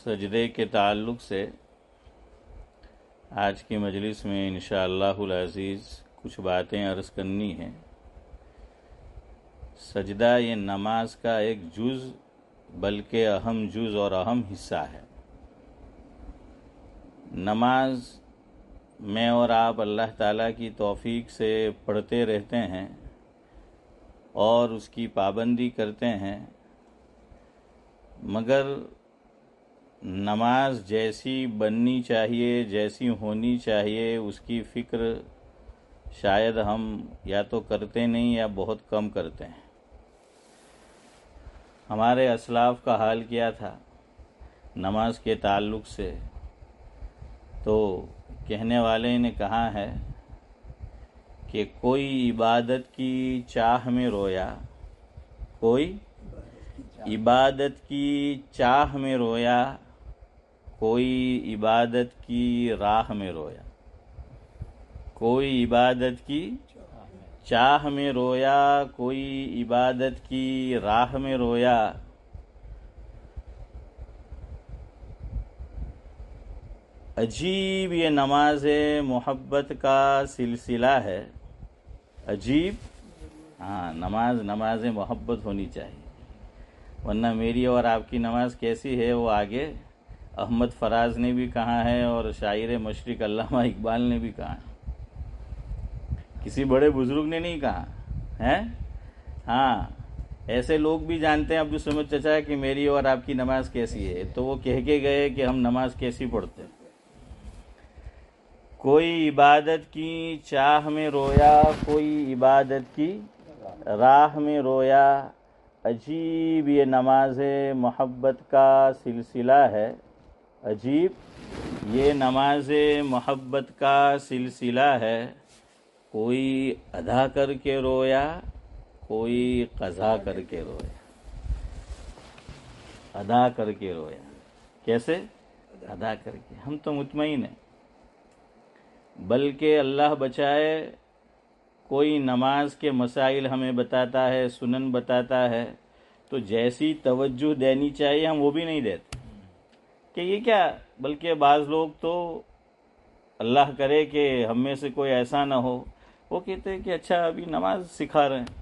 سجدے کے تعلق سے آج کی مجلس میں انشاءاللہ العزیز کچھ باتیں عرض کرنی ہیں۔ سجدہ یہ نماز کا ایک جز بلکہ اہم جز اور اہم حصہ ہے۔ نماز میں اور آپ اللہ تعالیٰ کی توفیق سے پڑھتے رہتے ہیں اور اس کی پابندی کرتے ہیں، مگر نماز جیسی بننی چاہیے، جیسی ہونی چاہیے، اس کی فکر شاید ہم یا تو کرتے نہیں یا بہت کم کرتے ہیں۔ ہمارے اسلاف کا حال کیا تھا نماز کے تعلق سے؟ تو کہنے والے نے کہا ہے کہ کوئی عبادت کی چاہ میں رویا، کوئی عبادت کی چاہ میں رویا، کوئی عبادت کی راہ میں رویا، کوئی عبادت کی چاہ میں رویا، کوئی عبادت کی راہ میں رویا۔ عجیب یہ نماز محبت کا سلسلہ ہے، عجیب۔ نماز محبت ہونی چاہیے، ورنہ میری اور آپ کی نماز کیسی ہے وہ آگے احمد فراز نے بھی کہا ہے اور شاعر مشرق علامہ اقبال نے بھی کہا ہے، کسی بڑے بزرگ نے نہیں کہا ہے۔ ایسے لوگ بھی جانتے ہیں عبدالصمد چچا کہ میری اور آپ کی نماز کیسی ہے، تو وہ کہہ کے گئے کہ ہم نماز کیسی پڑھتے ہیں۔ کوئی عبادت کی چاہ میں رویا، کوئی عبادت کی راہ میں رویا۔ عجیب یہ نماز محبت کا سلسلہ ہے، عجیب یہ نماز محبت کا سلسلہ ہے۔ کوئی ادا کر کے رویا، کوئی قضا کر کے رویا۔ ادا کر کے رویا، کیسے؟ ادا کر کے۔ ہم تو مطمئن ہیں، بلکہ اللہ بچائے کوئی نماز کے مسائل ہمیں بتاتا ہے، سنن بتاتا ہے، تو جیسی توجہ دینی چاہیے ہم وہ بھی نہیں دیتے کہ یہ کیا۔ بلکہ بعض لوگ تو اللہ کرے کہ ہم میں سے کوئی ایسا نہ ہو، وہ کہتے ہیں کہ اچھا ابھی نماز سکھا رہے ہیں۔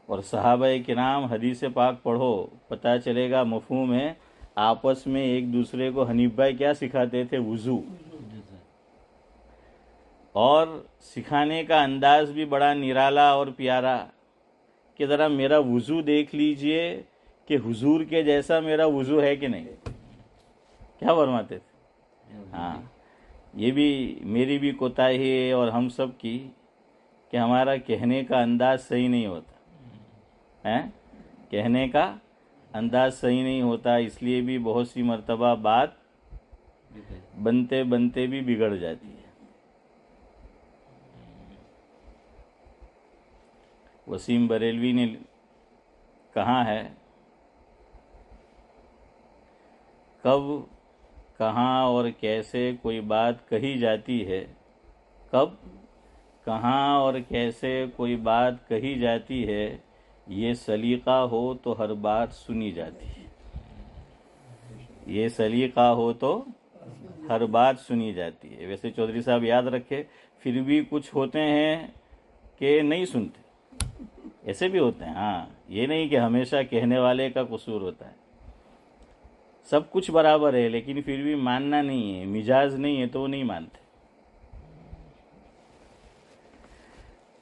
اور صحابہ کرام حدیث پاک پڑھو، پتہ چلے گا مفہوم ہے۔ آپس میں ایک دوسرے کو حنیف بھائی کیا سکھاتے تھے؟ وضو۔ اور سکھانے کا انداز بھی بڑا نرالا اور پیارا کہ ذرا میرا وضو دیکھ لیجئے کہ حضور کے جیسا میرا وضو ہے کہ نہیں۔ کیا فرماتے تھے؟ یہ بھی میری بھی کوتاہی ہے اور ہم سب کی کہ ہمارا کہنے کا انداز صحیح نہیں ہوتا، کہنے کا انداز صحیح نہیں ہوتا، اس لیے بھی بہت سی مرتبہ بات بنتے بنتے بھی بگڑ جاتی ہے۔ وسیم بریلوی نے کہا ہے، کب کہاں اور کیسے کوئی بات کہی جاتی ہے، کب کہاں اور کیسے کوئی بات کہی جاتی ہے، یہ سلیقہ ہو تو ہر بات سنی جاتی ہے۔ یہ سلیقہ ہو تو ہر بات سنی جاتی ہے۔ ویسے چودھری صاحب یاد رکھے، پھر بھی کچھ ہوتے ہیں کہ نہیں سنتے، ایسے بھی ہوتے ہیں۔ یہ نہیں کہ ہمیشہ کہنے والے کا قصور ہوتا ہے، سب کچھ برابر ہے لیکن پھر بھی ماننا نہیں ہے، مزاج نہیں ہے تو وہ نہیں مانتے۔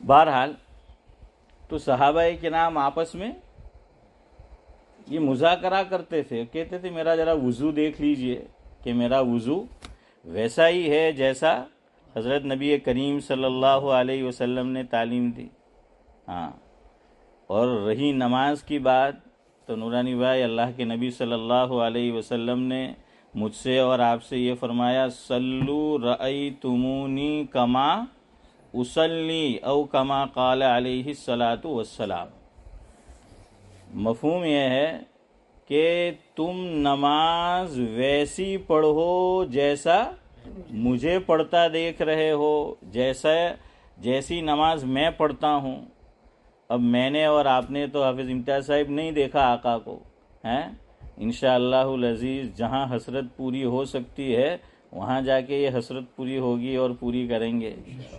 بہرحال تو صحابہ کرام آپس میں یہ مذاکرہ کرتے تھے، کہتے تھے میرا ذرا وضو دیکھ لیجئے کہ میرا وضو ویسا ہی ہے جیسا حضرت نبی کریم صلی اللہ علیہ وسلم نے تعلیم دی۔ اور رہی نماز کی بات تو نورانی بھائی، اللہ کے نبی صلی اللہ علیہ وسلم نے مجھ سے اور آپ سے یہ فرمایا، صلو رأیتمونی کما اصلی او کما قال علیہ الصلاۃ والسلام۔ مفہوم یہ ہے کہ تم نماز ویسی پڑھو جیسا مجھے پڑھتا دیکھ رہے ہو، جیسی نماز میں پڑھتا ہوں۔ اب میں نے اور آپ نے تو حافظ امتیاز صاحب نہیں دیکھا آقا کو، انشاءاللہ العزیز جہاں حسرت پوری ہو سکتی ہے وہاں جا کے یہ حسرت پوری ہوگی اور پوری کریں گے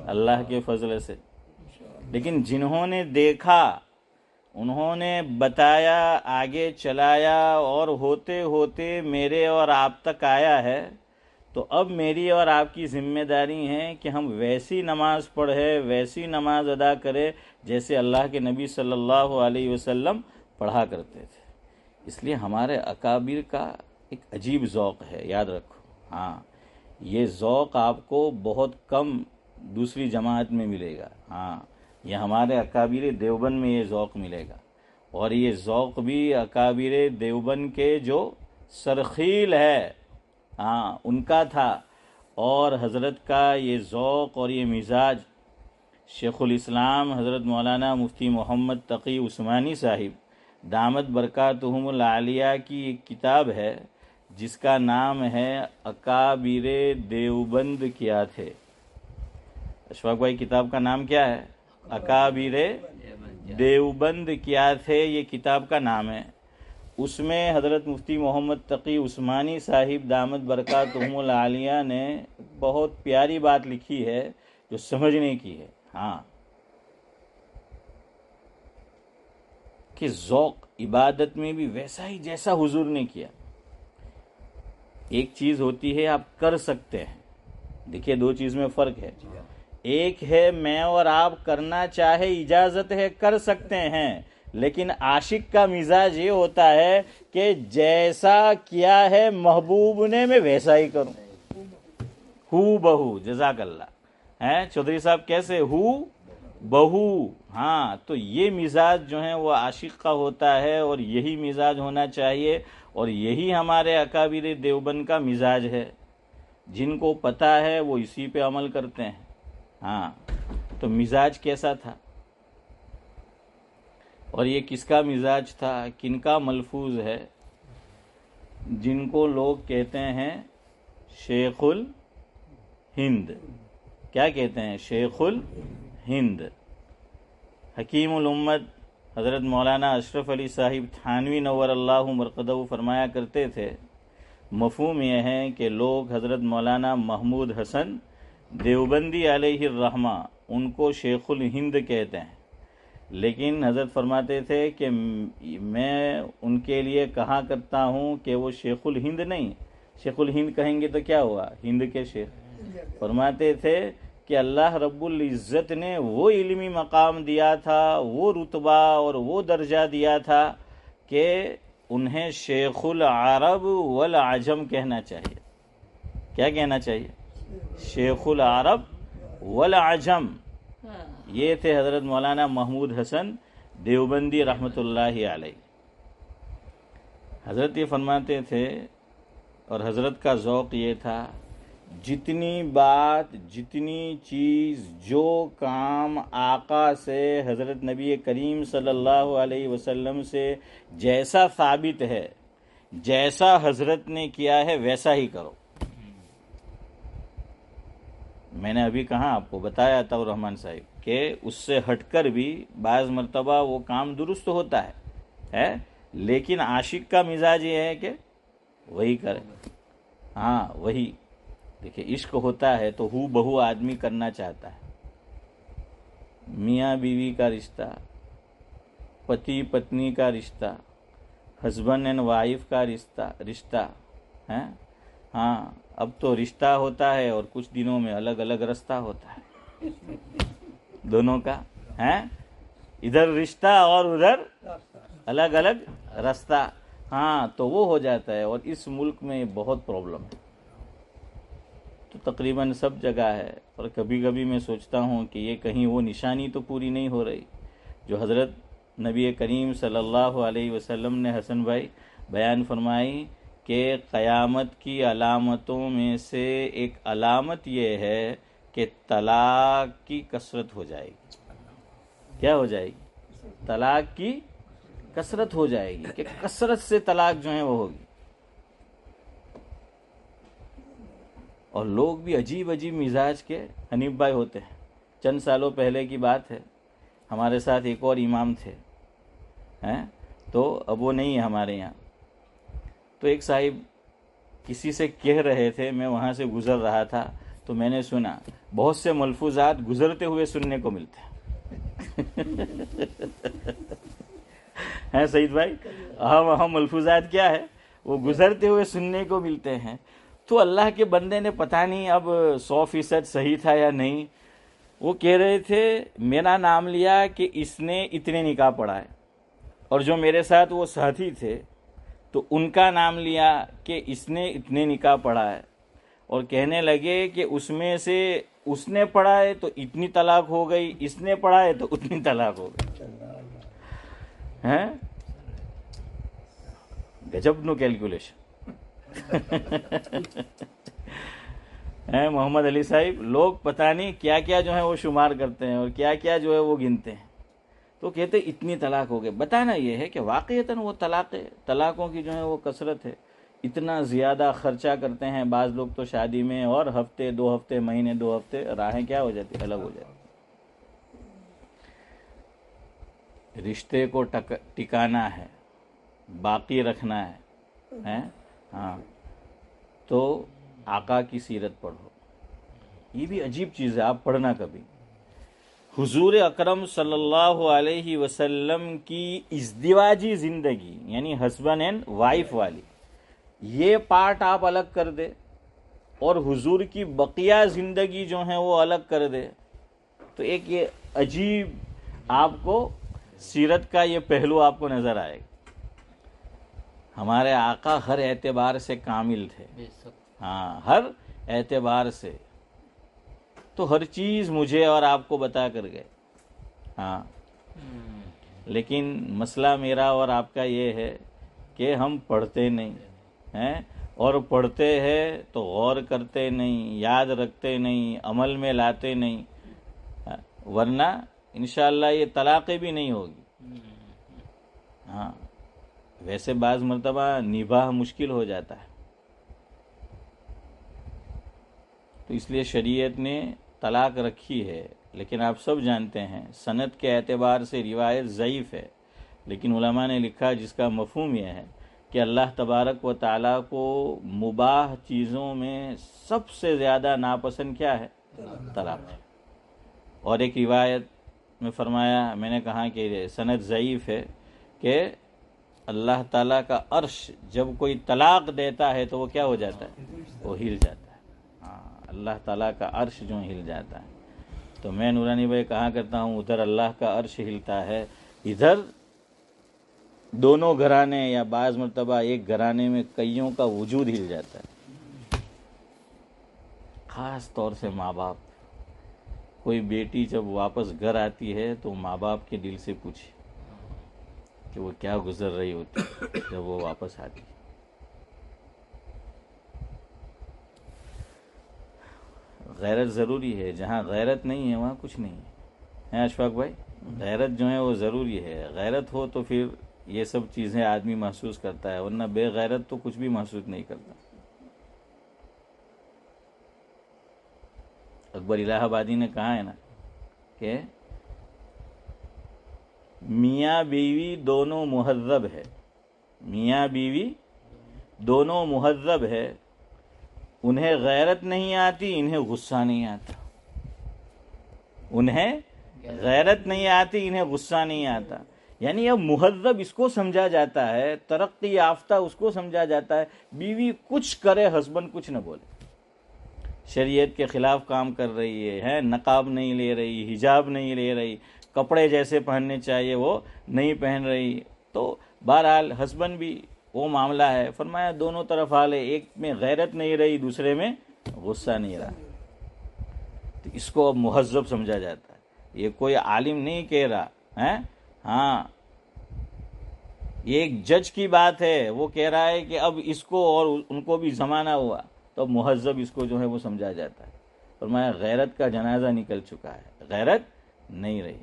اللہ کے فضل سے. لیکن جنہوں نے دیکھا، انہوں نے بتایا، آگے چلایا اور ہوتے ہوتے میرے اور آپ تک آیا ہے، تو اب میری اور آپ کی ذمہ داری ہے کہ ہم ویسی نماز پڑھیں، ویسی نماز ادا کریں جیسے اللہ کے نبی صلی اللہ علیہ وسلم پڑھا کرتے تھے. اس لیے ہمارے اکابر کا ایک عجیب ذوق ہے، یاد رکھو. ہاں، یہ ذوق آپ کو بہت کم دوسری جماعت میں ملے گا. ہاں، یہ ہمارے اکابر دیوبند میں یہ ذوق ملے گا. اور یہ ذوق بھی اکابر دیوبند کے جو سرخیل ہے، ہاں، ان کا تھا. اور حضرت کا یہ ذوق اور یہ مزاج شیخ الاسلام حضرت مولانا مفتی محمد تقی عثمانی صاحب دامت برکاتہم العالیہ کی ایک کتاب ہے جس کا نام ہے اکابر دیوبند کیا تھے. اشفاق بھائی، کتاب کا نام کیا ہے؟ اکابر دیوبند کیا تھے، یہ کتاب کا نام ہے. اس میں حضرت مفتی محمد تقی عثمانی صاحب دامت برکاتہم العالیہ نے بہت پیاری بات لکھی ہے جو سمجھنے کی ہے. ہاں، کہ ذوق عبادت میں بھی ویسا ہی جیسا حضور نے کیا. ایک چیز ہوتی ہے آپ کر سکتے ہیں، دیکھیے دو چیز میں فرق ہے. ایک ہے میں اور آپ کرنا چاہے اجازت ہے کر سکتے ہیں، لیکن عاشق کا مزاج یہ ہوتا ہے کہ جیسا کیا ہے محبوب نے میں ویسا ہی کروں، ہو بہو. جزاک اللہ ہیں چودھری صاحب، کیسے ہو بہو. ہاں، تو یہ مزاج جو ہے وہ عاشق کا ہوتا ہے اور یہی مزاج ہونا چاہیے. اور یہی ہمارے اکابر دیوبند کا مزاج ہے. جن کو پتہ ہے وہ اسی پہ عمل کرتے ہیں. ہاں، تو مزاج کیسا تھا اور یہ کس کا مزاج تھا، کن کا ملفوظ ہے؟ جن کو لوگ کہتے ہیں شیخ الہند. کیا کہتے ہیں؟ شیخ الہند. حکیم الامت حضرت مولانا اشرف علی صاحب تھانوی نور اللہ مرقدہ فرمایا کرتے تھے، مفہوم یہ ہے کہ لوگ حضرت مولانا محمود حسن دیوبندی علیہ الرحمہ ان کو شیخ الہند کہتے ہیں، لیکن حضرت فرماتے تھے کہ میں ان کے لیے کہا کرتا ہوں کہ وہ شیخ الہند نہیں. شیخ الہند کہیں گے تو کیا ہوا؟ ہند کے شیخ. فرماتے تھے کہ اللہ رب العزت نے وہ علمی مقام دیا تھا، وہ رتبہ اور وہ درجہ دیا تھا کہ انہیں شیخ العرب والعجم کہنا چاہیے. کیا کہنا چاہیے؟ شیخ العرب والعجم. یہ تھے حضرت مولانا محمود حسن دیوبندی رحمۃ اللہ علیہ. حضرت یہ فرماتے تھے اور حضرت کا ذوق یہ تھا، جتنی بات، جتنی چیز، جو کام آقا سے، حضرت نبی کریم صلی اللہ علیہ وسلم سے جیسا ثابت ہے، جیسا حضرت نے کیا ہے ویسا ہی کرو. میں نے ابھی کہا، آپ کو بتایا تھا رحمان صاحب کہ اس سے ہٹ کر بھی بعض مرتبہ وہ کام درست ہوتا ہے، لیکن عاشق کا مزاج یہ ہے کہ وہی کرے. ہاں، وہی. دیکھیں، عشق ہوتا ہے تو ہو بہو آدمی کرنا چاہتا ہے. میاں بیوی کا رشتہ، پتی پتنی کا رشتہ، ہسبینڈ اینڈ وائف کا رشتہ ہے. ہاں، اب تو رشتہ ہوتا ہے اور کچھ دنوں میں الگ الگ رستہ ہوتا ہے دونوں کا. ہے ادھر رشتہ اور ادھر الگ الگ رستہ. ہاں، تو وہ ہو جاتا ہے. اور اس ملک میں بہت پرابلم ہے، تو تقریباً سب جگہ ہے. اور کبھی کبھی میں سوچتا ہوں کہ یہ کہیں وہ نشانی تو پوری نہیں ہو رہی جو حضرت نبی کریم صلی اللہ علیہ وسلم نے حسن بھائی بیان فرمائی کہ قیامت کی علامتوں میں سے ایک علامت یہ ہے کہ طلاق کی کثرت ہو جائے گی. کیا ہو جائے گی؟ طلاق کی کثرت ہو جائے گی، کہ کثرت سے طلاق جو ہے وہ ہوگی. اور لوگ بھی عجیب عجیب مزاج کے حنیف بھائی ہوتے ہیں. چند سالوں پہلے کی بات ہے، ہمارے ساتھ ایک اور امام تھے، تو اب وہ نہیں ہے ہمارے یہاں. تو ایک صاحب کسی سے کہہ رہے تھے، میں وہاں سے گزر رہا تھا تو میں نے سنا، بہت سے ملفوظات گزرتے ہوئے سننے کو ملتے ہیں ہیں سعید بھائی، ہم ملفوظات کیا ہے، وہ گزرتے ہوئے سننے کو ملتے ہیں. تو اللہ کے بندے نے پتہ نہیں اب 100% صحیح تھا یا نہیں، وہ کہہ رہے تھے میرا نام لیا کہ اس نے اتنے نکاح پڑھا ہے، اور جو میرے ساتھ وہ ساتھی تھے تو ان کا نام لیا کہ اس نے اتنے نکاح پڑھا ہے، اور کہنے لگے کہ اس میں سے اس نے پڑھا ہے تو اتنی طلاق ہو گئی، اس نے پڑھا ہے تو اتنی طلاق ہو گئی. ہیں گجب نو کیلکولیشن محمد علی صاحب، لوگ پتہ نہیں کیا کیا جو ہے وہ شمار کرتے ہیں اور کیا کیا جو ہے وہ گنتے ہیں. تو کہتے اتنی طلاق ہو گئے. بتانا یہ ہے کہ واقعتاً وہ طلاقوں کی جو ہے وہ کثرت ہے. اتنا زیادہ خرچہ کرتے ہیں بعض لوگ تو شادی میں، اور ہفتے 2 ہفتے، مہینے 2 ہفتے، راہیں کیا ہو جاتی، الگ ہو جاتی. رشتے کو ٹکانا ہے، باقی رکھنا ہے، ہاں، تو آقا کی سیرت پڑھو. یہ بھی عجیب چیز ہے، آپ پڑھنا کبھی. حضور اکرم صلی اللہ علیہ وسلم کی ازدواجی زندگی، یعنی ہسبینڈ اینڈ وائف والی، یہ پارٹ آپ الگ کر دے، اور حضور کی بقیہ زندگی جو ہے وہ الگ کر دے، تو ایک یہ عجیب آپ کو سیرت کا یہ پہلو آپ کو نظر آئے گا. ہمارے آقا ہر اعتبار سے کامل تھے، ہاں، ہر اعتبار سے. تو ہر چیز مجھے اور آپ کو بتا کر گئے. ہاں، لیکن مسئلہ میرا اور آپ کا یہ ہے کہ ہم پڑھتے نہیں ہیں، اور پڑھتے ہیں تو غور کرتے نہیں، یاد رکھتے نہیں، عمل میں لاتے نہیں، ورنہ انشاءاللہ یہ طلاقیں بھی نہیں ہوگی. ہاں، ویسے بعض مرتبہ نباہ مشکل ہو جاتا ہے، تو اس لیے شریعت نے طلاق رکھی ہے. لیکن آپ سب جانتے ہیں سند کے اعتبار سے روایت ضعیف ہے، لیکن علماء نے لکھا جس کا مفہوم یہ ہے کہ اللہ تبارک و تعالیٰ کو مباح چیزوں میں سب سے زیادہ ناپسند کیا ہے، طلاق ہے. اور ایک روایت میں فرمایا، میں نے کہا کہ سند ضعیف ہے، کہ اللہ تعالیٰ کا عرش جب کوئی طلاق دیتا ہے تو وہ کیا ہو جاتا ہے، وہ ہل جاتا ہے. ہاں، اللہ تعالیٰ کا عرش جو ہل جاتا ہے. تو میں نورانی بھائی کہا کرتا ہوں، ادھر اللہ کا عرش ہلتا ہے، ادھر دونوں گھرانے یا بعض مرتبہ ایک گھرانے میں کئیوں کا وجود ہل جاتا ہے. خاص طور سے ماں باپ. کوئی بیٹی جب واپس گھر آتی ہے تو ماں باپ کے دل سے پوچھے کہ وہ کیا گزر رہی ہوتی جب وہ واپس آتی. غیرت ضروری ہے، جہاں غیرت نہیں ہے وہاں کچھ نہیں ہے. اشفاق بھائی، غیرت جو ہے وہ ضروری ہے. غیرت ہو تو پھر یہ سب چیزیں آدمی محسوس کرتا ہے، ورنہ بے غیرت تو کچھ بھی محسوس نہیں کرتا. اکبر الہ آبادی نے کہا ہے نا کہ میاں بیوی دونوں مہذب ہے، میاں بیوی دونوں مہذب ہے، انہیں غیرت نہیں آتی، انہیں غصہ نہیں آتا. انہیں غیرت نہیں آتی، انہیں غصہ نہیں آتا. یعنی اب مہذب اس کو سمجھا جاتا ہے، ترقی یافتہ اس کو سمجھا جاتا ہے، بیوی کچھ کرے ہسبینڈ کچھ نہ بولے. شریعت کے خلاف کام کر رہی ہے، نقاب نہیں لے رہی، حجاب نہیں لے رہی، کپڑے جیسے پہننے چاہیے وہ نہیں پہن رہی. تو بہرحال ہسبینڈ بھی وہ معاملہ ہے. فرمایا دونوں طرف حال ہے، ایک میں غیرت نہیں رہی، دوسرے میں غصہ نہیں رہا. تو اس کو اب مہذب سمجھا جاتا ہے. یہ کوئی عالم نہیں کہہ رہا ہے، ہاں، یہ ایک جج کی بات ہے. وہ کہہ رہا ہے کہ اب اس کو اور ان کو بھی زمانہ ہوا تو اب مہذب اس کو جو ہے وہ سمجھا جاتا ہے. فرمایا غیرت کا جنازہ نکل چکا ہے، غیرت نہیں رہی.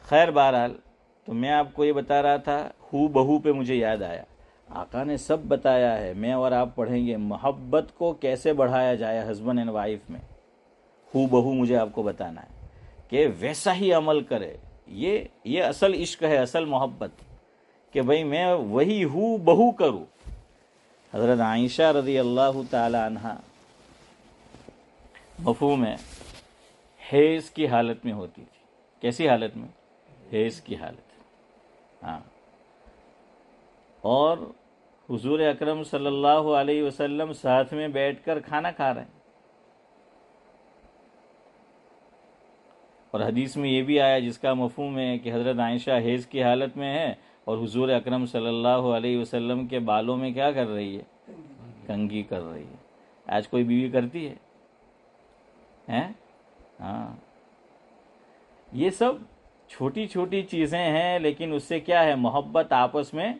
خیر بہرحال، تو میں آپ کو یہ بتا رہا تھا، ہو بہو پہ مجھے یاد آیا. آقا نے سب بتایا ہے. میں اور آپ پڑھیں گے محبت کو کیسے بڑھایا جائے ہسبینڈ اینڈ وائف میں. ہو بہو مجھے آپ کو بتانا ہے کہ ویسا ہی عمل کرے. یہ اصل عشق ہے، اصل محبت، کہ بھئی میں وہی ہوں بہو کروں. حضرت عائشہ رضی اللہ تعالی عنہ مفہوم ہے حیض کی حالت میں ہوتی تھی. کیسی حالت میں؟ حیض کی حالت. ہاں. اور حضور اکرم صلی اللہ علیہ وسلم ساتھ میں بیٹھ کر کھانا کھا رہے ہیں. اور حدیث میں یہ بھی آیا جس کا مفہوم ہے کہ حضرت عائشہ حیض کی حالت میں ہے اور حضور اکرم صلی اللہ علیہ وسلم کے بالوں میں کیا کر رہی ہے؟ کنگھی کر رہی ہے. آج کوئی بیوی کرتی ہے؟ ہاں. یہ سب چھوٹی چھوٹی چیزیں ہیں، لیکن اس سے کیا ہے؟ محبت آپس میں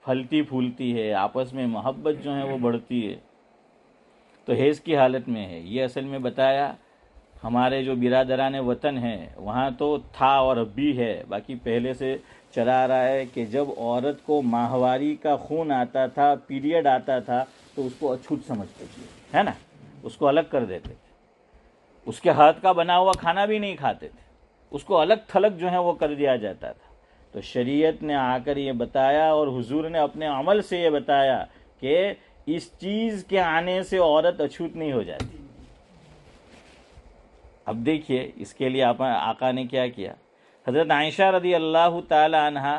پھلتی پھولتی ہے، آپس میں محبت جو ہے وہ بڑھتی ہے. تو حیض کی حالت میں ہے. یہ اصل میں بتایا ہمارے جو برادران وطن ہیں وہاں تو تھا اور اب بھی ہے، باقی پہلے سے چلا آ رہا ہے کہ جب عورت کو ماہواری کا خون آتا تھا، پیریڈ آتا تھا، تو اس کو اچھوت سمجھتے تھے، ہے نا، اس کو الگ کر دیتے تھے. اس کے ہاتھ کا بنا ہوا کھانا بھی نہیں کھاتے تھے، اس کو الگ تھلگ جو ہے وہ کر دیا جاتا تھا. تو شریعت نے آ کر یہ بتایا اور حضور نے اپنے عمل سے یہ بتایا کہ اس چیز کے آنے سے عورت اچھوت نہیں ہو جاتی. اب دیکھیے اس کے لیے آقا نے کیا کیا. حضرت عائشہ رضی اللہ تعالی عنہ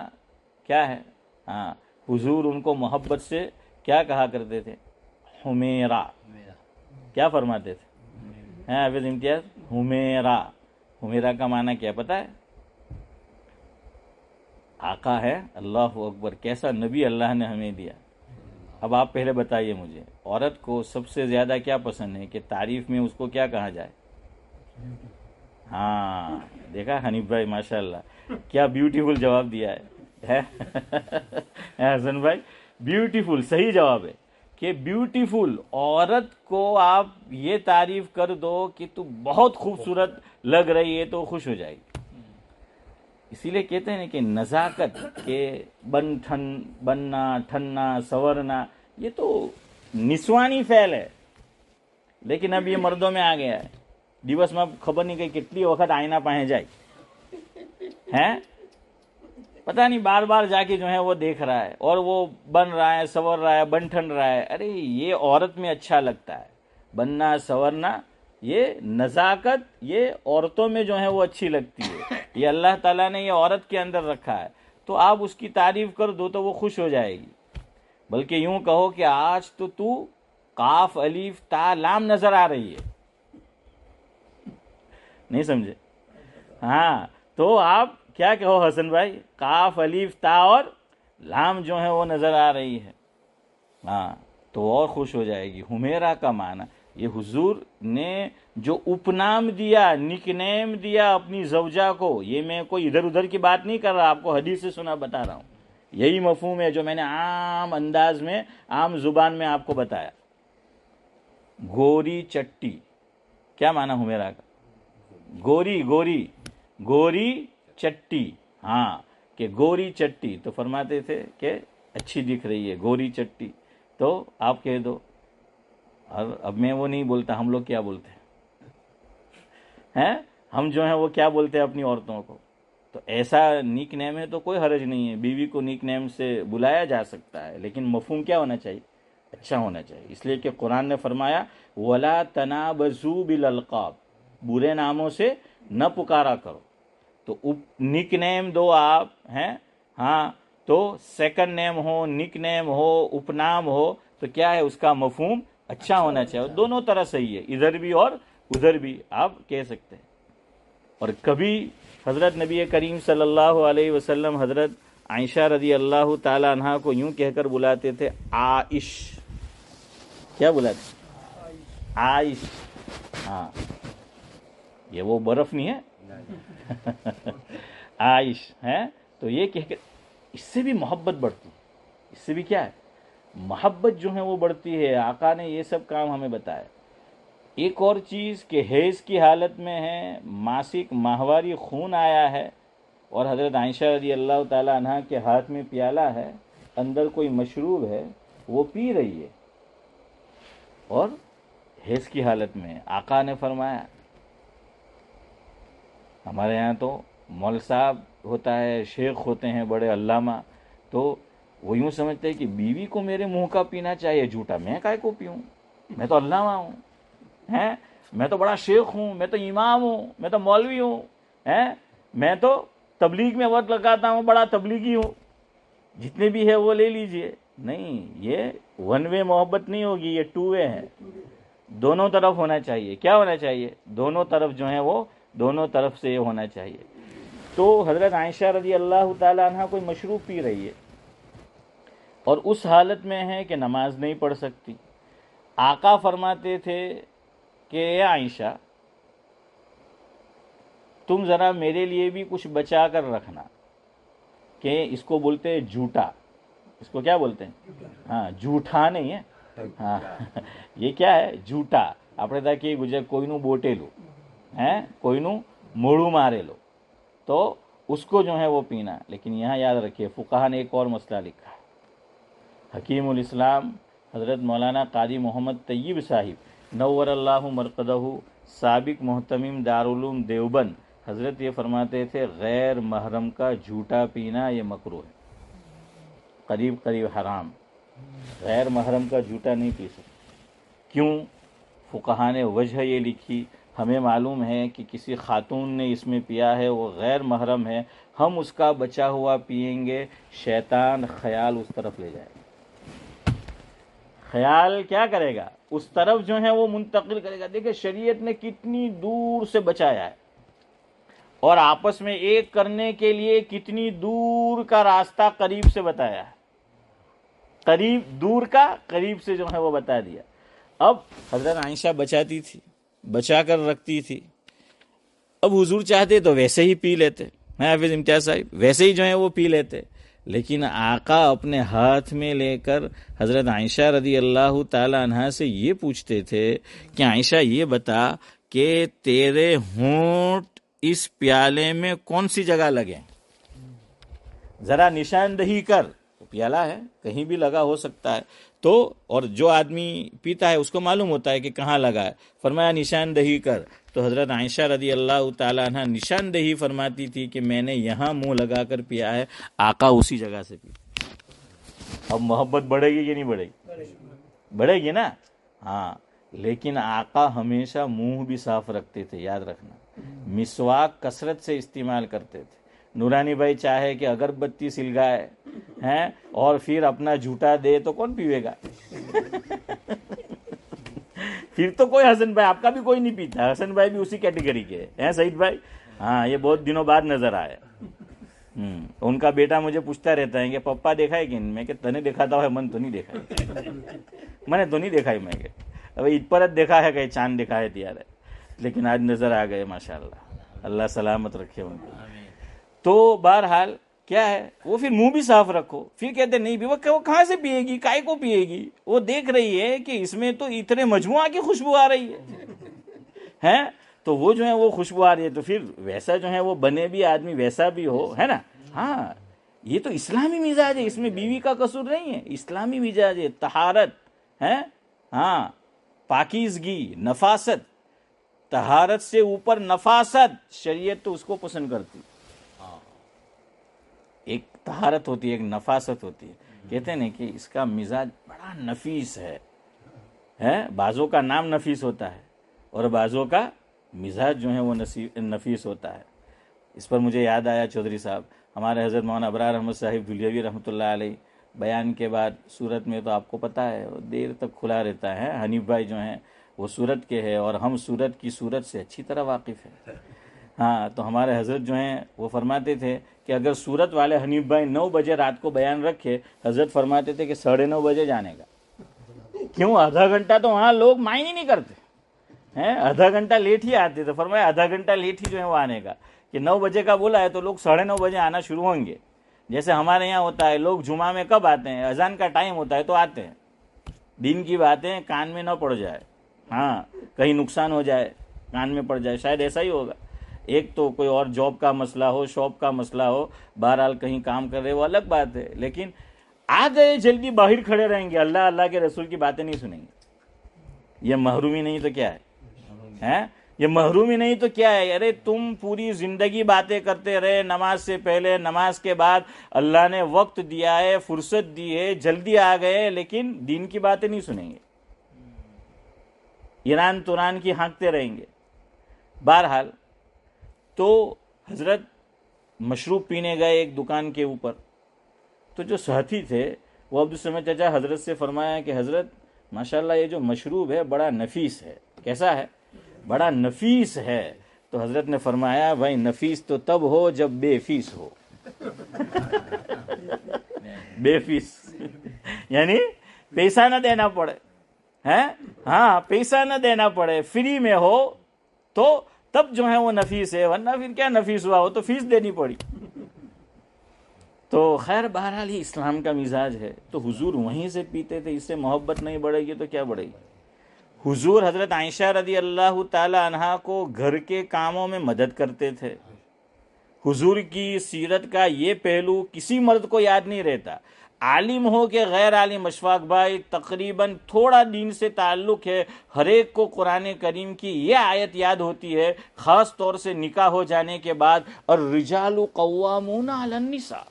کیا ہے؟ ہاں، حضور ان کو محبت سے کیا کہا کرتے تھے؟ حمیرہ. کیا فرماتے تھے؟ حافظ امتیاز، حمیرہ. حمیرہ کا معنی کیا پتہ ہے؟ آقا ہے، اللہ اکبر، کیسا نبی اللہ نے ہمیں دیا. اب آپ پہلے بتائیے مجھے، عورت کو سب سے زیادہ کیا پسند ہے کہ تعریف میں اس کو کیا کہا جائے؟ ہاں، دیکھا حنیف بھائی، ماشاءاللہ کیا بیوٹیفل جواب دیا ہے. حسن بھائی، بیوٹیفل صحیح جواب ہے کہ بیوٹیفل. عورت کو آپ یہ تعریف کر دو کہ تو بہت خوبصورت لگ رہی ہے تو خوش ہو جائے گی. اسی لیے کہتے ہیں کہ نزاکت کے بننا، ٹھننا، سورنا، یہ تو نسوانی فعل ہے، لیکن اب یہ مردوں میں آ گیا ہے. દિવસ માં ખબર નહીં કઈ કેટલી વખત આઈના પાસે જાય ہیں، پتہ نہیں بار بار جا کے جو ہے وہ دیکھ رہا ہے اور وہ بن رہا ہے، سور رہا ہے، بن ٹھن رہا ہے. ارے یہ عورت میں اچھا لگتا ہے بننا سورنا، یہ نزاکت یہ عورتوں میں جو ہے وہ اچھی لگتی ہے. یہ اللہ تعالیٰ نے یہ عورت کے اندر رکھا ہے، تو آپ اس کی تعریف کر دو تو وہ خوش ہو جائے گی. بلکہ یوں کہو کہ آج تو قاف الف تا لام نظر آ رہی ہے. نہیں سمجھے؟ ہاں، تو آپ کیا کہو حسن بھائی؟ قاف الف تا اور لام جو ہے وہ نظر آ رہی ہے. ہاں، تو اور خوش ہو جائے گی. حمیرہ کا معنی یہ حضور نے جو اپنام دیا، نک نیم دیا اپنی زوجہ کو، یہ میں کوئی ادھر ادھر کی بات نہیں کر رہا، آپ کو حدیث سے سنا بتا رہا ہوں. یہی مفہوم ہے جو میں نے عام انداز میں، عام زبان میں آپ کو بتایا. گوری چٹی، کیا معنی حمیرہ کا؟ گوری گوری گوری چٹی. ہاں، کہ گوری چٹی، تو فرماتے تھے کہ اچھی دکھ رہی ہے گوری چٹی. تو آپ کہہ دو. اور اب میں وہ نہیں بولتا، ہم لوگ کیا بولتے ہیں؟ ہم جو ہیں وہ کیا بولتے ہیں اپنی عورتوں کو؟ تو ایسا نیک نیم ہے تو کوئی حرج نہیں ہے، بیوی کو نیک نیم سے بلایا جا سکتا ہے، لیکن مفہوم کیا ہونا چاہیے؟ اچھا ہونا چاہیے. اس لیے کہ قرآن نے فرمایا وَلَا تَنَابَزُوا بِالْأَلْقَابِ، برے ناموں سے نہ پکارا کرو. تو نک نیم دو آپ ہیں، ہاں، تو سیکنڈ نیم ہو، نک نیم ہو، اپنام ہو، تو کیا ہے اس کا مفہوم اچھا ہونا چاہیے. دونوں طرح صحیح ہے، ادھر بھی اور ادھر بھی آپ کہہ سکتے ہیں. اور کبھی حضرت نبی کریم صلی اللہ علیہ وسلم حضرت عائشہ رضی اللہ تعالی عنہ کو یوں کہہ کر بلاتے تھے، عائش. کیا بلاتے؟ عائش. ہاں، یہ وہ برف نہیں ہے. عائش ہے. تو یہ کہہ کر اس سے بھی محبت بڑھتی ہے، اس سے بھی کیا ہے؟ محبت جو ہے وہ بڑھتی ہے. آقا نے یہ سب کام ہمیں بتایا. ایک اور چیز کہ حیض کی حالت میں ہے، ماسک ماہواری خون آیا ہے، اور حضرت عائشہ رضی اللہ تعالی عنہ کے ہاتھ میں پیالہ ہے، اندر کوئی مشروب ہے، وہ پی رہی ہے، اور حیض کی حالت میں. آقا نے فرمایا، ہمارے یہاں تو مول صاحب ہوتا ہے، شیخ ہوتے ہیں بڑے علامہ، تو وہ یوں سمجھتے ہیں کہ بیوی کو میرے منہ کا پینا چاہیے جھوٹا، میں کائے کو پیوں، میں تو علامہ ہوں، ہیں میں تو بڑا شیخ ہوں، میں تو امام ہوں، میں تو مولوی ہوں، ہیں میں تو تبلیغ میں وقت لگاتا ہوں، بڑا تبلیغی ہوں، جتنے بھی ہے وہ لے لیجئے۔ نہیں، یہ ون وے محبت نہیں ہوگی، یہ ٹو وے ہے، دونوں طرف ہونا چاہیے۔ کیا ہونا چاہیے؟ دونوں طرف جو ہے وہ دونوں طرف سے یہ ہونا چاہیے۔ تو حضرت عائشہ رضی اللہ تعالی عنہ کوئی مشروب پی رہی ہے اور اس حالت میں ہے کہ نماز نہیں پڑھ سکتی۔ آقا فرماتے تھے کہ اے عائشہ تم ذرا میرے لیے بھی کچھ بچا کر رکھنا، کہ اس کو بولتے ہیں جھوٹا، اس کو کیا بولتے ہیں؟ ہاں جھوٹا نہیں ہے، ہاں یہ کیا ہے؟ جھوٹا۔ આપણે ત્યાં કે ગુજરાત કોઈનું બોટેલું ہے، કોઈનું موڑو مارے لو، تو اس کو جو ہے وہ پینا۔ لیکن یہاں یاد رکھیے فقہا نے ایک اور مسئلہ لکھا، حکیم الاسلام حضرت مولانا قاضی محمد طیب صاحب نور اللہ مرقدہ سابق محتمم دارالعلوم دیوبند، حضرت یہ فرماتے تھے غیر محرم کا جھوٹا پینا یہ مکروہ ہے، قریب قریب حرام، غیر محرم کا جھوٹا نہیں پی سکتے۔ کیوں؟ فقہا نے وجہ یہ لکھی، ہمیں معلوم ہے کہ کسی خاتون نے اس میں پیا ہے، وہ غیر محرم ہے، ہم اس کا بچا ہوا پیئیں گے، شیطان خیال اس طرف لے جائے گا، خیال کیا کرے گا؟ اس طرف جو ہے وہ منتقل کرے گا۔ دیکھیں شریعت نے کتنی دور سے بچایا ہے، اور آپس میں ایک کرنے کے لیے کتنی دور کا راستہ قریب سے بتایا ہے، قریب دور کا قریب سے جو ہے وہ بتا دیا۔ اب حضرت عائشہ بچاتی تھی، بچا کر رکھتی تھی، اب حضور چاہتے تو ویسے ہی پی لیتے، حافظ امتیاز صاحب ویسے ہی جو ہے وہ پی لیتے، لیکن آقا اپنے ہاتھ میں لے کر حضرت عائشہ رضی اللہ تعالی عنہ سے یہ پوچھتے تھے کہ عائشہ یہ بتا کہ تیرے ہونٹ اس پیالے میں کون سی جگہ لگے، ذرا نشاندہی کر۔ پیالہ ہے، کہیں بھی لگا ہو سکتا ہے، تو اور جو آدمی پیتا ہے اس کو معلوم ہوتا ہے کہ کہاں لگا ہے، فرمایا نشاندہی کر۔ تو حضرت عائشہ رضی اللہ تعالیٰ عنہ نشاندہی فرماتی تھی کہ میں نے یہاں منہ لگا کر پیا ہے، آقا اسی جگہ سے پی۔ اب محبت بڑھے گی کہ نہیں بڑھے گی؟ بڑھے گی نا، ہاں۔ لیکن آقا ہمیشہ منہ بھی صاف رکھتے تھے، یاد رکھنا، مسواک کثرت سے استعمال کرتے تھے۔ نورانی بھائی چاہے کہ اگربتی سلگائے ہیں اور پھر اپنا جھوٹا دے تو کون پیوے گا؟ پھر تو کوئی حسن بھائی آپ کا بھی کوئی نہیں پیتا، حسن بھائی بھی اسی کیٹیگری کے ہیں، سعید بھائی؟ ہاں یہ بہت دنوں بعد نظر آئے۔ ان کا بیٹا مجھے پوچھتا رہتا ہے کہ پپا دیکھا ہے کہ میں کہ تنے دیکھا تھا من تو نہیں دیکھا ہے، میں نے تو نہیں دیکھا ہے، میں کہ ابھی اتپرت دیکھا ہے کہ چاند دیکھا ہے تیار ہے، لیکن آج نظر آ گئے ماشاءاللہ، اللہ سلامت رکھے ان کو۔ تو بہرحال کیا ہے، وہ پھر منہ بھی صاف رکھو، پھر کہتے نہیں بھی وہ کہاں سے پیے گی، کائے کو پیے گی، وہ دیکھ رہی ہے کہ اس میں تو اتنے مجموعہ کی خوشبو آ رہی ہے، تو وہ جو ہے وہ خوشبو آ رہی ہے، تو پھر ویسا جو ہے وہ بنے بھی آدمی ویسا بھی ہو، ہے نا۔ ہاں یہ تو اسلامی مزاج ہے، اس میں بیوی کا قصور نہیں ہے، اسلامی مزاج ہے، طہارت ہے، ہاں پاکیزگی، نفاست، طہارت سے اوپر نفاست، شریعت تو اس کو پسند کرتی۔ ایک طہارت ہوتی ہے، ایک نفاست ہوتی ہے، کہتے ہیں نا کہ اس کا مزاج بڑا نفیس ہے، بعضوں کا نام نفیس ہوتا ہے اور بعضوں کا مزاج جو ہے وہ نفیس ہوتا ہے۔ اس پر مجھے یاد آیا چودھری صاحب، ہمارے حضرت مولانا ابرار احمد صاحب دھلیوی رحمۃ اللہ علیہ، بیان کے بعد سورت میں تو آپ کو پتہ ہے دیر تک کھلا رہتا ہے، حنیف بھائی جو ہیں وہ سورت کے ہیں اور ہم سورت کی صورت سے اچھی طرح واقف ہیں، ہاں۔ تو ہمارے حضرت جو ہیں وہ فرماتے تھے کہ اگر سورت والے حنیف بھائی 9 بجے رات کو بیان رکھے، حضرت فرماتے تھے کہ 9:30 بجے جانے کا، کیوں؟ آدھا گھنٹہ تو وہاں لوگ مائن ہی نہیں کرتے ہیں، آدھا گھنٹہ لیٹ ہی آتے، تو فرمایا آدھا گھنٹہ لیٹ ہی جو ہے وہ آنے کا، کہ 9 بجے کا بولا ہے تو لوگ 9:30 بجے آنا شروع ہوں گے۔ جیسے ہمارے یہاں ہوتا ہے، لوگ جمعہ میں کب آتے ہیں؟ اذان کا ٹائم ہوتا ہے تو آتے ہیں، دین کی باتیں کان میں نہ پڑ جائے، ہاں کہیں نقصان ہو جائے، کان میں پڑ جائے، شاید ایسا ہی ہوگا۔ ایک تو کوئی اور جاب کا مسئلہ ہو، شاپ کا مسئلہ ہو، بہرحال کہیں کام کر رہے وہ الگ بات ہے، لیکن آ گئے جلدی باہر کھڑے رہیں گے، اللہ کے رسول کی باتیں نہیں سنیں گے، یہ محرومی نہیں تو کیا ہے؟ یہ محرومی نہیں تو کیا ہے؟ ارے تم پوری زندگی باتیں کرتے رہے، نماز سے پہلے، نماز کے بعد، اللہ نے وقت دیا ہے، فرصت دی ہے، جلدی آ گئے، لیکن دین کی باتیں نہیں سنیں گے، ایران توران کی ہانکتے رہیں گے۔ بہرحال تو حضرت مشروب پینے گئے ایک دکان کے اوپر، تو جو ساتھی تھے وہ عبدالصمد چچا حضرت سے فرمایا کہ حضرت ماشاءاللہ یہ جو مشروب ہے بڑا نفیس ہے۔ کیسا ہے؟ بڑا نفیس ہے۔ تو حضرت نے فرمایا بھائی نفیس تو تب ہو جب بے فیس ہو۔ بے فیس یعنی پیسہ نہ دینا پڑے، ہاں پیسہ نہ دینا پڑے، فری میں ہو تو تب جو ہے وہ نفیس ہے، ورنہ پھر کیا نفیس ہوا، وہ تو فیس دینی پڑی۔ تو خیر بہرحال یہ اسلام کا مزاج ہے۔ تو حضور وہیں سے پیتے تھے، اس سے محبت نہیں بڑھے گی تو کیا بڑھے گی؟ حضور حضرت عائشہ رضی اللہ تعالی عنہا کو گھر کے کاموں میں مدد کرتے تھے۔ حضور کی سیرت کا یہ پہلو کسی مرد کو یاد نہیں رہتا، عالم ہو کہ غیر عالم۔ اشفاق بھائی تقریباً تھوڑا دین سے تعلق ہے، ہر ایک کو قرآن کریم کی یہ آیت یاد ہوتی ہے، خاص طور سے نکاح ہو جانے کے بعد، الرجال قوامون علی النساء۔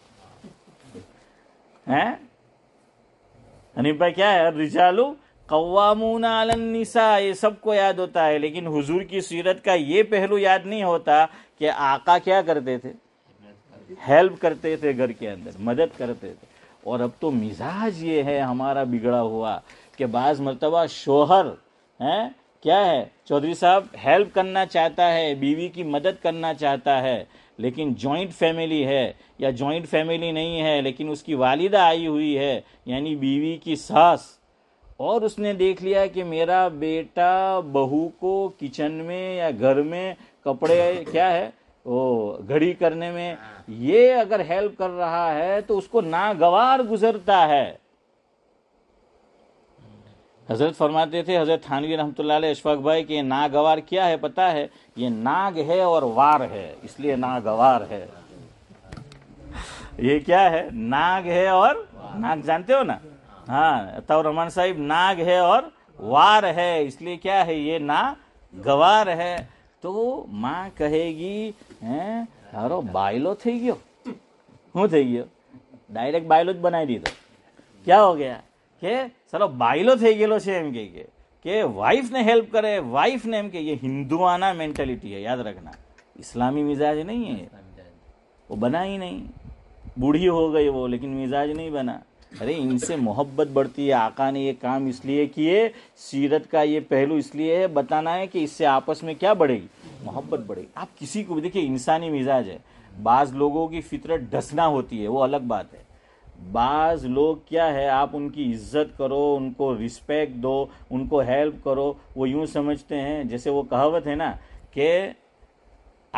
حنیف بھائی کیا ہے؟ الرجال قوامون علی النساء، یہ سب کو یاد ہوتا ہے، لیکن حضور کی سیرت کا یہ پہلو یاد نہیں ہوتا کہ آقا کیا کرتے تھے؟ ہیلپ کرتے تھے، گھر کے اندر مدد کرتے تھے۔ اور اب تو مزاج یہ ہے ہمارا بگڑا ہوا کہ بعض مرتبہ شوہر کیا ہے چودھری صاحب ہیلپ کرنا چاہتا ہے، بیوی کی مدد کرنا چاہتا ہے، لیکن جوائنٹ فیملی ہے یا جوائنٹ فیملی نہیں ہے لیکن اس کی والدہ آئی ہوئی ہے یعنی بیوی کی ساس، اور اس نے دیکھ لیا کہ میرا بیٹا بہو کو کچن میں یا گھر میں کپڑے کیا ہے وہ گھڑی کرنے میں یہ اگر ہیلپ کر رہا ہے تو اس کو ناگوار گزرتا ہے۔ حضرت فرماتے تھے، حضرت تھانوی رحمۃ اللہ علیہ، اشفاق بھائی کہ یہ ناگوار کیا ہے پتہ ہے؟ یہ ناگ ہے اور وار ہے، اس لیے ناگوار ہے۔ یہ کیا ہے؟ ناگ ہے اور ناگ جانتے ہو نا؟ ہاں عطاء الرحمان صاحب، ناگ ہے اور وار ہے، اس لیے کیا ہے؟ یہ ناگوار ہے۔ تو ماں کہے گی ارو بائلو تھے گیو، ہوں تھے گیو، ڈائریکٹ بائلو بنائی دی تو کیا ہو گیا کہ چلو بائلو تھے گیلو سے ایم کہ وائف نے ہیلپ کرے، وائف نے ایم کہ یہ ہندوانہ مینٹلٹی ہے، یاد رکھنا، اسلامی مزاج نہیں ہے، وہ بنا ہی نہیں، بوڑھی ہو گئی وہ لیکن مزاج نہیں بنا۔ ارے ان سے محبت بڑھتی ہے، آقا نے یہ کام اس لیے کیے، سیرت کا یہ پہلو اس لیے ہے، بتانا ہے کہ اس سے آپس میں کیا بڑھے گی؟ محبت بڑھے گی۔ آپ کسی کو بھی دیکھیں، انسانی مزاج ہے، بعض لوگوں کی فطرت ڈسنا ہوتی ہے، وہ الگ بات ہے۔ بعض لوگ کیا ہے، آپ ان کی عزت کرو، ان کو رسپیکٹ دو، ان کو ہیلپ کرو، وہ یوں سمجھتے ہیں جیسے وہ کہاوت ہے نا کہ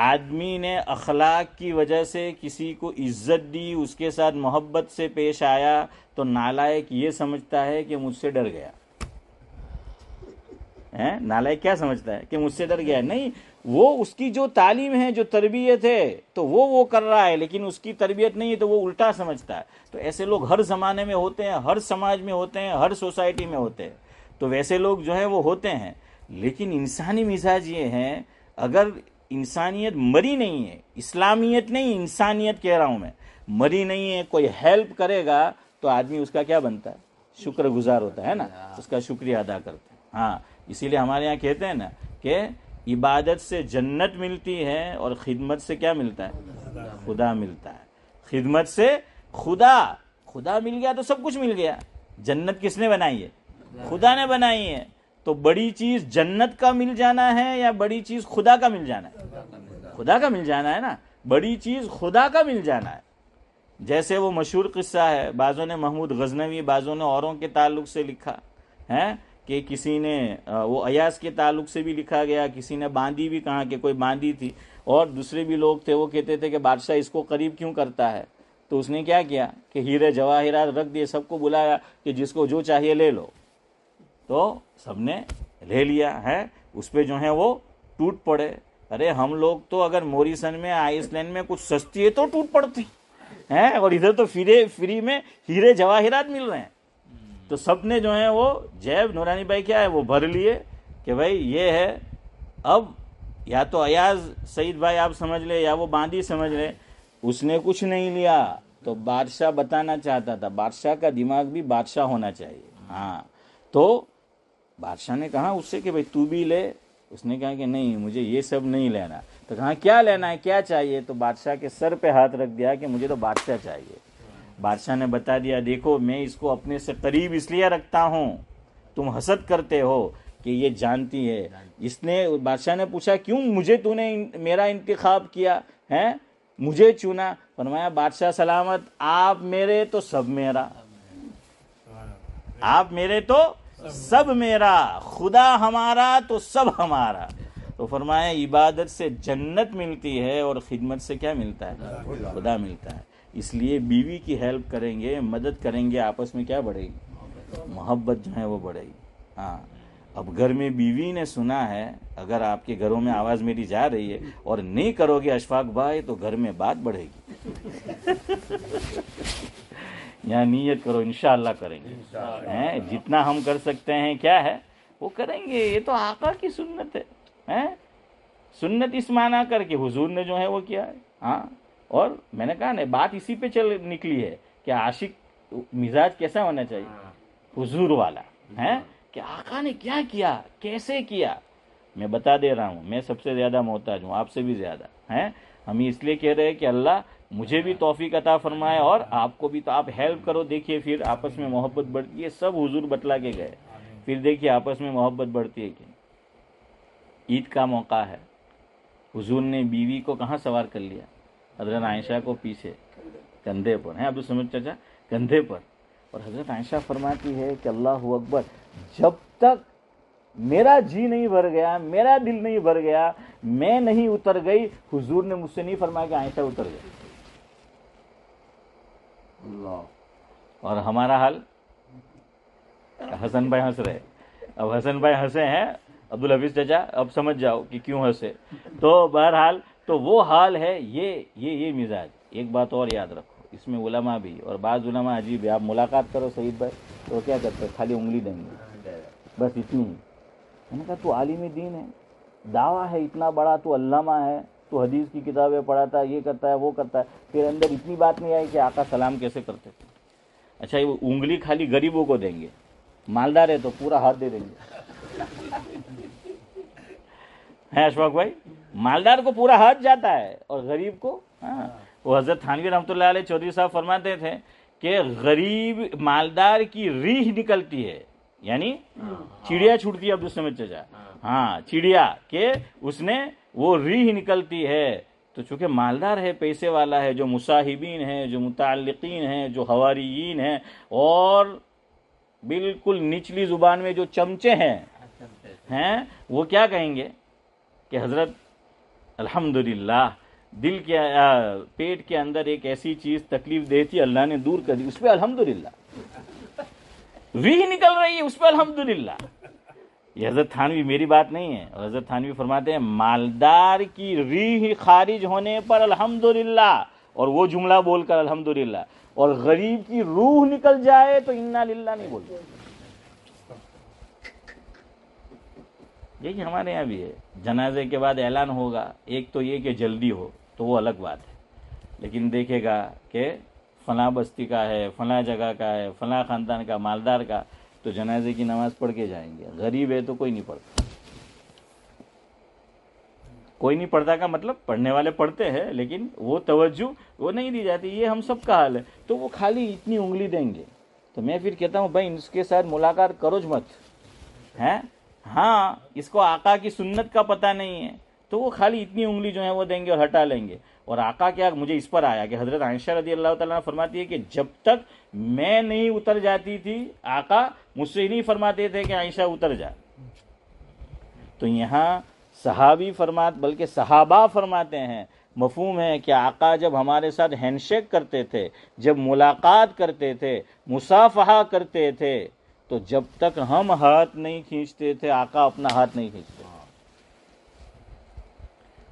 آدمی نے اخلاق کی وجہ سے کسی کو عزت دی، اس کے ساتھ محبت سے پیش آیا تو نالائق یہ سمجھتا ہے کہ مجھ سے ڈر گیا۔ نالائق کیا سمجھتا ہے؟ کہ مجھ سے ڈر گیا۔ نہیں، وہ اس کی جو تعلیم ہے، جو تربیت ہے تو وہ کر رہا ہے، لیکن اس کی تربیت نہیں ہے تو وہ الٹا سمجھتا ہے۔ تو ایسے لوگ ہر زمانے میں ہوتے ہیں، ہر سماج میں ہوتے ہیں، ہر سوسائٹی میں ہوتے ہیں، تو ویسے لوگ جو ہیں وہ ہوتے ہیں۔ لیکن انسانی مزاج یہ ہے، اگر انسانیت مری نہیں ہے، اسلامیت نہیں انسانیت کہہ رہا ہوں میں، مری نہیں ہے، کوئی ہیلپ کرے گا تو آدمی اس کا کیا بنتا ہے؟ شکر گزار ہوتا ہے نا، اس کا شکریہ ادا کرتا ہے۔ ہاں اسی لیے ہمارے یہاں کہتے ہیں نا کہ عبادت سے جنت ملتی ہے اور خدمت سے کیا ملتا ہے؟ خدا ملتا ہے۔ خدمت سے خدا مل گیا تو سب کچھ مل گیا۔ جنت کس نے بنائی ہے؟ خدا نے بنائی ہے۔ تو بڑی چیز جنت کا مل جانا ہے یا بڑی چیز خدا کا مل جانا ہے؟ خدا کا مل جانا ہے نا، بڑی چیز خدا کا مل جانا ہے۔ جیسے وہ مشہور قصہ ہے، بعضوں نے محمود غزنوی، بعضوں نے اوروں کے تعلق سے لکھا ہے کہ کسی نے وہ ایاز کے تعلق سے بھی لکھا گیا، کسی نے باندی بھی کہا کہ کوئی باندی تھی، اور دوسرے بھی لوگ تھے وہ کہتے تھے کہ بادشاہ اس کو قریب کیوں کرتا ہے؟ تو اس نے کیا کیا کہ ہیرے جواہرات رکھ دیے، سب کو بلایا کہ جس کو جو چاہیے لے لو، تو سب نے لے لیا ہے۔ اس پہ جو ہے وہ ٹوٹ پڑے۔ ارے ہم لوگ تو اگر موریسن میں، آئس لینڈ میں کچھ سستی ہے تو ٹوٹ پڑتی ہیں، اور ادھر تو فری میں ہیرے جواہرات مل رہے ہیں۔ تو سب نے جو ہے وہ جیب نورانی بھائی کیا ہے وہ بھر لیے کہ بھائی یہ ہے، اب یا تو ایاز سعید بھائی آپ سمجھ لے یا وہ باندی سمجھ لے، اس نے کچھ نہیں لیا تو بادشاہ بتانا چاہتا تھا، بادشاہ کا دماغ بھی بادشاہ ہونا چاہیے. ہاں تو بادشاہ نے کہا اس سے کہ بھئی تو بھی لے، اس نے کہا کہ نہیں مجھے یہ سب نہیں لینا. تو کہا کیا لینا ہے، کیا چاہیے؟ تو بادشاہ کے سر پہ ہاتھ رکھ دیا کہ مجھے تو بادشاہ چاہیے. بادشاہ نے بتا دیا دیکھو میں اس کو اپنے سے قریب اس لیے رکھتا ہوں، تم حسد کرتے ہو کہ یہ جانتی ہے. اس نے بادشاہ نے پوچھا کیوں مجھے تو نے میرا انتخاب کیا ہے، مجھے چنا؟ فرمایا بادشاہ سلامت، آپ میرے تو سب میرا، آپ میرے تو سب میرا، خدا ہمارا تو سب ہمارا. تو فرمایا عبادت سے جنت ملتی ہے اور خدمت سے کیا ملتا ہے؟ خدا ملتا ہے. اس لیے بیوی کی ہیلپ کریں گے، مدد کریں گے، آپس میں کیا بڑھے گی؟ محبت جو ہے وہ بڑھے گی. ہاں اب گھر میں بیوی نے سنا ہے، اگر آپ کے گھروں میں آواز میری جا رہی ہے اور نہیں کرو گے اشفاق بھائی تو گھر میں بات بڑھے گی. یہاں نیت کرو انشاءاللہ کریں گے. جتنا ہم کر سکتے ہیں کیا ہے وہ کریں گے. یہ تو آقا کی سنت ہے. سنت اس معنی کر کے حضور نے جو ہے وہ کیا ہے. ہاں اور میں نے کہا نا بات اسی پہ چل نکلی ہے کہ عاشق مزاج کیسا ہونا چاہیے؟ حضور والا ہے کہ آقا نے کیا کیا، کیسے کیا. میں بتا دے رہا ہوں میں سب سے زیادہ محتاج ہوں، آپ سے بھی زیادہ ہیں. ہم اس لیے کہہ رہے ہیں کہ اللہ مجھے بھی توفیق عطا فرمائے اور آپ کو بھی. تو آپ ہیلپ کرو، دیکھیے پھر آپس میں محبت بڑھتی ہے. سب حضور بتلا کے گئے، پھر دیکھیے آپس میں محبت بڑھتی ہے کہ عید کا موقع ہے، حضور نے بیوی کو کہاں سوار کر لیا؟ حضرت عائشہ کو پیچھے کندھے پر ہیں، عبد الصمد چچا کندھے پر. اور حضرت عائشہ فرماتی ہے کہ اللہ اکبر، جب تک میرا جی نہیں بھر گیا، میرا دل نہیں بھر گیا، میں نہیں اتر گئی، حضور نے مجھ سے نہیں فرمایا کہ عائشہ اتر گئی. اور ہمارا حال، حسن بھائی ہنس رہے. اب حسن بھائی ہنسے ہیں، عبدالحفیظ چچا اب سمجھ جاؤ کہ کیوں ہنسے. تو بہرحال تو وہ حال ہے. یہ مزاج. ایک بات اور یاد رکھو، اس میں علماء بھی، اور بعض علماء عجیب ہے. آپ ملاقات کرو سعید بھائی تو کیا کرتے ہیں؟ خالی انگلی دیں گے، بس اتنی ہی. میں نے کہا تو عالم دین ہے، دعویٰ ہے اتنا بڑا، تو علامہ ہے، تو حدیث کی کتابیں پڑھاتا ہے، یہ کرتا ہے وہ کرتا ہے، پھر اندر اتنی بات نہیں آئی کہ آقا سلام کیسے کرتے تھے. اچھا یہ انگلی خالی غریبوں کو دیں گے، مالدار ہے تو پورا ہاتھ دے دیں گے. ہے اشفاق بھائی، مالدار کو پورا ہاتھ جاتا ہے اور غریب کو ہاں. وہ حضرت تھانوی رحمۃ اللہ علیہ چودھری صاحب فرماتے تھے کہ غریب مالدار کی ریح نکلتی ہے، یعنی چڑیا چھوٹتی ہے. عبدالصمد چچا ہاں چڑیا کہ اس نے وہ ریح نکلتی ہے. تو چونکہ مالدار ہے، پیسے والا ہے، جو مصاحبین ہیں، جو متعلقین ہیں، جو حواریین ہیں، اور بالکل نچلی زبان میں جو چمچے ہیں وہ کیا کہیں گے کہ حضرت الحمدللہ دل کے پیٹ کے اندر ایک ایسی چیز تکلیف دیتی اللہ نے دور کر دی، اس پہ الحمدللہ. ریح نکل رہی ہے اس پہ الحمدللہ. یہ حضرت تھانوی میری بات نہیں ہے، اور حضرت تھانوی فرماتے ہیں مالدار کی ریح خارج ہونے پر الحمدللہ، اور وہ جملہ بول کر الحمدللہ، اور غریب کی روح نکل جائے تو انا للہ نہیں بولتے. یہی ہمارے یہاں بھی ہے. جنازے کے بعد اعلان ہوگا، ایک تو یہ کہ جلدی ہو تو وہ الگ بات ہے، لیکن دیکھے گا کہ فلاں بستی کا ہے، فلاں جگہ کا ہے، فلاں خاندان کا، مالدار کا، تو جنازے کی نماز پڑھ کے جائیں گے. غریب ہے تو کوئی نہیں پڑھتا. کوئی نہیں پڑھتا کا مطلب پڑھنے والے پڑھتے ہیں لیکن وہ توجہ وہ نہیں دی جاتی. یہ ہم سب کا حال ہے. تو وہ خالی اتنی انگلی دیں گے. تو میں پھر کہتا ہوں بھائی اس کے ساتھ ملاقات کرو مت ہیں. ہاں اس کو آقا کی سنت کا پتہ نہیں ہے تو وہ خالی اتنی انگلی جو ہے وہ دیں گے اور ہٹا لیں گے. اور آقا کیا مجھے اس پر آیا کہ حضرت عائشہ رضی اللہ تعالیٰ فرماتی ہے کہ جب تک میں نہیں اتر جاتی تھی آقا مجھ سے نہیں فرماتے تھے کہ عائشہ اتر جا. تو یہاں صحابی بلکہ صحابہ فرماتے ہیں، مفہوم ہے کہ آقا جب ہمارے ساتھ ہینڈ شیک کرتے تھے، جب ملاقات کرتے تھے، مصافحہ کرتے تھے، تو جب تک ہم ہاتھ نہیں کھینچتے تھے آقا اپنا ہاتھ نہیں کھینچتے.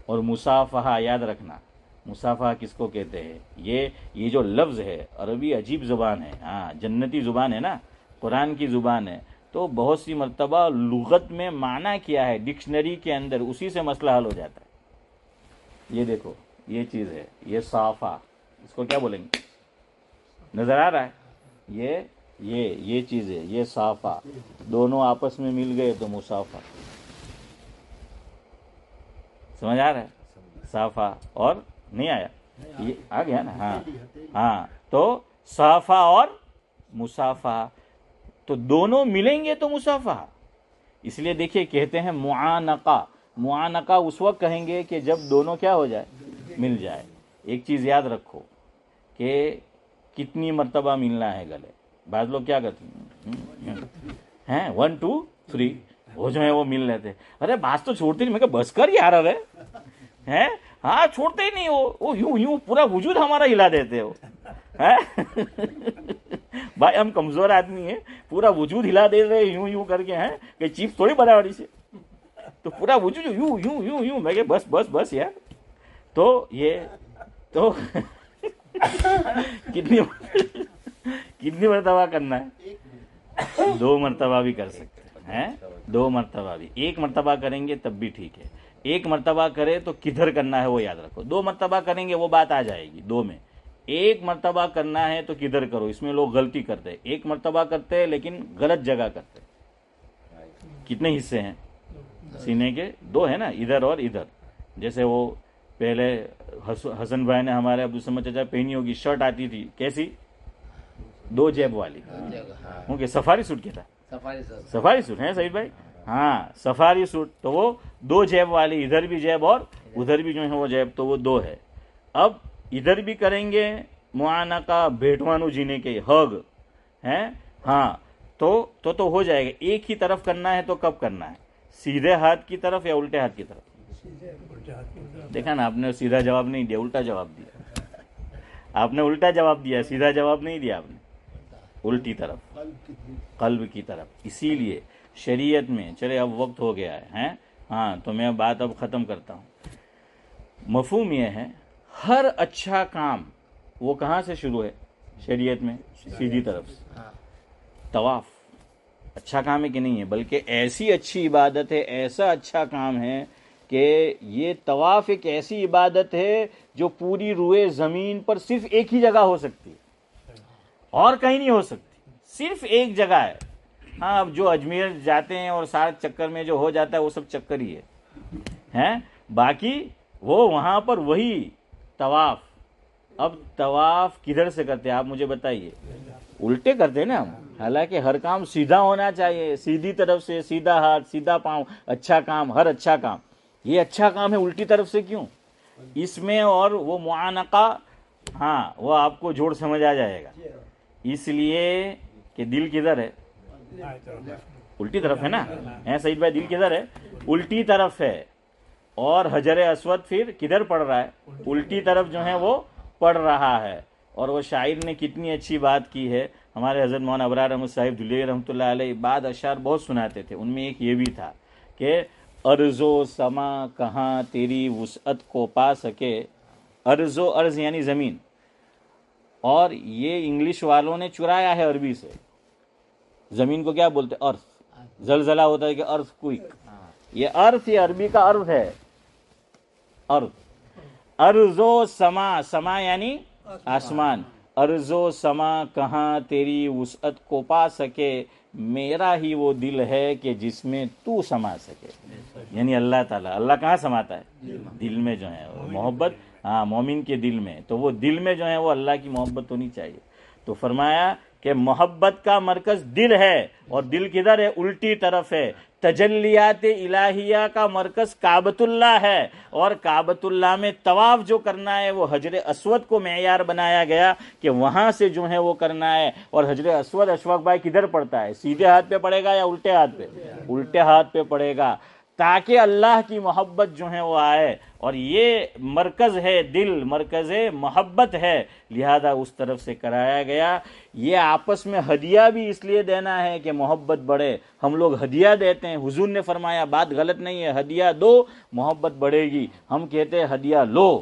اور مصافحہ یاد رکھنا، مصافحہ کس کو کہتے ہیں؟ یہ جو لفظ ہے عربی عجیب زبان ہے. ہاں جنتی زبان ہے نا، قرآن کی زبان ہے. تو بہت سی مرتبہ لغت میں معنی کیا ہے ڈکشنری کے اندر اسی سے مسئلہ حل ہو جاتا ہے. یہ دیکھو یہ چیز ہے، یہ صافہ، اس کو کیا بولیں گے؟ نظر آ رہا ہے؟ یہ چیز ہے، یہ صافہ، دونوں آپس میں مل گئے تو مصافہ. سمجھ آ رہا ہے؟ صافہ اور نہیں آیا؟ یہ آ گیا نا؟ ہاں تو صافہ اور مصافہ، تو دونوں ملیں گے تو مصافہ. اس لیے دیکھیے کہتے ہیں معانقہ. معانقہ اس وقت کہیں گے کہ جب دونوں کیا ہو جائے؟ مل جائے. ایک چیز یاد رکھو کہ کتنی مرتبہ ملنا ہے گلے. بعض لوگ کیا کرتے ہیں 1 2 3 وہ جو ہے وہ مل لیتے. ارے بات تو چھوڑتے نہیں. میں کہ بس کر یار، ارے ہیں ہاں چھوڑتے ہی نہیں. وہ یوں پورا وجود ہمارا ہلا دیتے ہو. بھائی ہم کمزور آدمی ہیں، پورا وجود ہلا دے رہے یوں کر کے ہیں کہ چیپ تھوڑی برابری سے، تو پورا وجود یوں میں کہ بس یار. تو یہ تو کتنی مرتبہ کرنا ہے؟ 2 مرتبہ بھی کر سکتے ہیں، 2 مرتبہ بھی. 1 مرتبہ کریں گے تب بھی ٹھیک ہے. 1 مرتبہ کرے تو کدھر کرنا ہے وہ یاد رکھو. 2 مرتبہ کریں گے وہ بات آ جائے گی. 2 میں 1 مرتبہ کرنا ہے تو کدھر کرو. اس میں لوگ غلطی کرتے ہیں، 1 مرتبہ کرتے ہیں لیکن غلط جگہ کرتے. کتنے حصے ہیں سینے کے؟ 2 ہے نا، ادھر اور ادھر. جیسے وہ پہلے حسن بھائی نے ہمارے عبدالصمد چچا پہنی ہوگی شرٹ آتی تھی کیسی؟ 2 جیب والی. کیونکہ سفاری سوٹ کیا تھا؟ سفاری سوٹ ہے سعید بھائی؟ ہاں سفاری سوٹ. تو وہ 2 جیب والی، ادھر بھی جیب اور ادھر بھی جو ہے وہ جیب، تو وہ 2 ہے. اب ادھر بھی کریں گے معانقہ بھیٹوانو جینے کے ہگ ہیں. ہاں تو ہو جائے گا. ایک ہی طرف کرنا ہے تو کب کرنا ہے؟ سیدھے ہاتھ کی طرف یا الٹے ہاتھ کی طرف؟ دیکھا نا آپ نے سیدھا جواب نہیں دیا، الٹا جواب دیا. آپ نے الٹا جواب دیا، سیدھا جواب نہیں دیا آپ نے، الٹی طرف، قلب کی طرف. اسی لیے شریعت میں چلے اب وقت ہو گیا ہے ہاں تو میں بات اب ختم کرتا ہوں. مفہوم یہ ہے ہر اچھا کام وہ کہاں سے شروع ہے شریعت میں؟ سیدھی طرف سے. طواف اچھا کام ہے کہ نہیں ہے؟ بلکہ ایسی اچھی عبادت ہے، ایسا اچھا کام ہے کہ یہ طواف ایک ایسی عبادت ہے جو پوری روئے زمین پر صرف ایک ہی جگہ ہو سکتی ہے اور کہیں نہیں ہو سکتی، صرف ایک جگہ ہے. ہاں اب جو اجمیر جاتے ہیں اور 7 چکر میں جو ہو جاتا ہے وہ سب چکر ہی ہے، باقی وہ وہاں پر وہی طواف. اب طواف کدھر سے کرتے ہیں آپ مجھے بتائیے؟ الٹے کرتے ہیں نا ہم. حالانکہ ہر کام سیدھا ہونا چاہیے، سیدھی طرف سے، سیدھا ہاتھ سیدھا پاؤں. اچھا کام، ہر اچھا کام. یہ اچھا کام ہے الٹی طرف سے کیوں؟ اس میں اور وہ معانقہ، ہاں وہ آپ کو جوڑ سمجھ آ جائے گا. اس لیے کہ دل کدھر ہے؟ الٹی طرف ہے نا سعید بھائی؟ دل کدھر ہے؟ الٹی طرف ہے. اور حجر اسود پھر کدھر پڑ رہا ہے؟ الٹی طرف جو ہے وہ پڑ رہا ہے. اور وہ شاعر نے کتنی اچھی بات کی ہے. ہمارے حضرت مولانا ابرار احمد صاحب دھلیہ رحمۃ اللہ علیہ بعد اشعار بہت سناتے تھے. ان میں ایک یہ بھی تھا کہ ارض و سما کہاں تیری وسعت کو پا سکے. ارض و ارض یعنی زمین، اور یہ انگلش والوں نے چرایا ہے عربی سے. زمین کو کیا بولتے؟ ارتھ. زلزلہ ہوتا ہے کہ ارتھ کوئک. یہ ارتھ یہ عربی کا ارتھ ہے، ارتھ. ارض و سما، سما یعنی آسمان. ارض و سما کہاں تیری وسعت کو پا سکے، میرا ہی وہ دل ہے کہ جس میں تو سما سکے. یعنی اللہ تعالیٰ، اللہ کہاں سماتا ہے؟ دل میں جو ہے محبت. ہاں مومن کے دل میں، تو وہ دل میں جو ہے وہ اللہ کی محبت ہونی چاہیے. تو فرمایا کہ محبت کا مرکز دل ہے، اور دل کدھر ہے؟ الٹی طرف ہے. تجلیات الہیہ کا مرکز کعبۃ اللہ ہے، اور کعبۃ اللہ میں طواف جو کرنا ہے وہ حجر اسود کو معیار بنایا گیا کہ وہاں سے جو ہے وہ کرنا ہے. اور حجر اسود اشفاق بھائی کدھر پڑتا ہے؟ سیدھے ہاتھ پہ پڑے گا یا الٹے ہاتھ پہ؟ الٹے ہاتھ پہ پڑے گا، تاکہ اللہ کی محبت جو ہے وہ آئے. اور یہ مرکز ہے دل، مرکز محبت ہے، لہذا اس طرف سے کرایا گیا. یہ آپس میں ہدیہ بھی اس لیے دینا ہے کہ محبت بڑھے. ہم لوگ ہدیہ دیتے ہیں، حضور نے فرمایا بات غلط نہیں ہے، ہدیہ دو محبت بڑھے گی. ہم کہتے ہیں ہدیہ لو.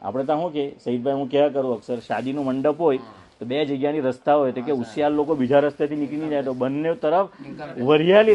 આપણે તો શું કે સઈદભાઈ, હું કયા કરું અક્ષર શાદીનું મંડપ હોય તો બે જગ્યાની રસ્તા હોય તો કે હોશિયાર લોકો બીજા રસ્તેથી નીકળી જાય તો બંને તરફ વરિયાળી